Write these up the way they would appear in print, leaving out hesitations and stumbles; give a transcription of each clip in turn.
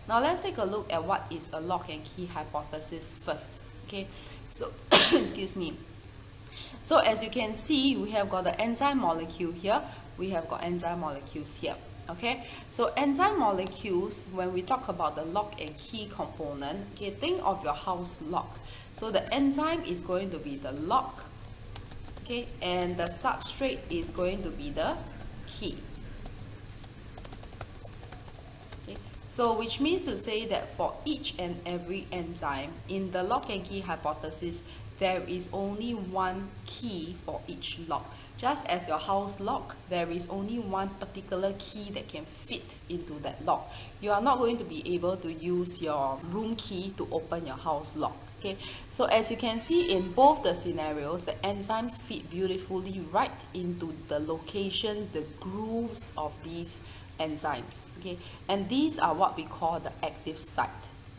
Now let's take a look at what is a lock and key hypothesis first. Okay, so excuse me. So as you can see, we have got the enzyme molecule here, we have got enzyme molecules here. Okay, so enzyme molecules, when we talk about the lock and key component, okay, think of your house lock. So the enzyme is going to be the lock, okay, and the substrate is going to be the key. Okay, so which means to say that for each and every enzyme in the lock and key hypothesis, there is only one key for each lock. Just as your house lock, there is only one particular key that can fit into that lock. You are not going to be able to use your room key to open your house lock. Okay, so as you can see in both the scenarios, the enzymes fit beautifully right into the location, the grooves of these enzymes. Okay, and these are what we call the active site.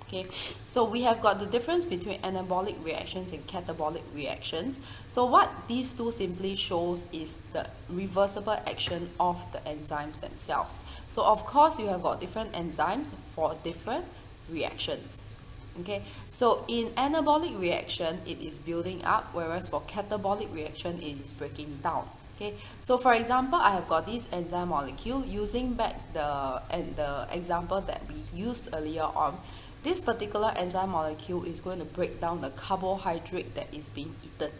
Okay, so we have got the difference between anabolic reactions and catabolic reactions. So what these two simply shows is the reversible action of the enzymes themselves. So of course you have got different enzymes for different reactions. Okay, so in anabolic reaction it is building up, whereas for catabolic reaction it is breaking down. Okay, so for example, I have got this enzyme molecule. Using back the example that we used earlier on, this particular enzyme molecule is going to break down the carbohydrate that is being eaten.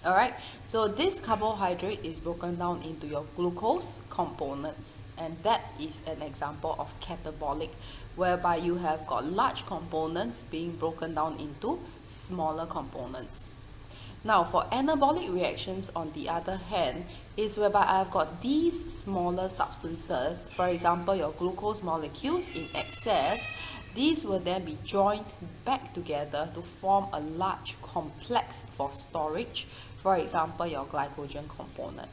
Alright, so this carbohydrate is broken down into your glucose components, and that is an example of catabolic, whereby you have got large components being broken down into smaller components. Now for anabolic reactions, on the other hand, is whereby I've got these smaller substances, for example your glucose molecules in excess. These will then be joined back together to form a large complex for storage, for example your glycogen component.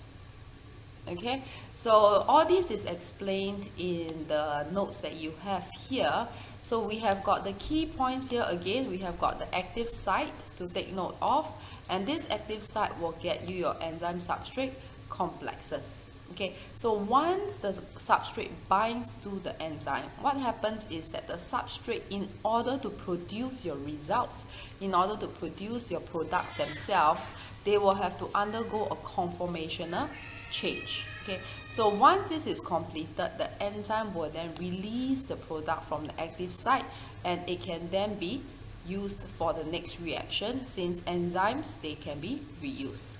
Okay, so all this is explained in the notes that you have here. So we have got the key points here again. We have got the active site to take note of, and this active site will get you your enzyme substrate complexes. Okay, so once the substrate binds to the enzyme, what happens is that the substrate, in order to produce your results, in order to produce your products themselves, they will have to undergo a conformational change. Okay, so once this is completed, the enzyme will then release the product from the active site, and it can then be used for the next reaction. Since enzymes, they can be reused.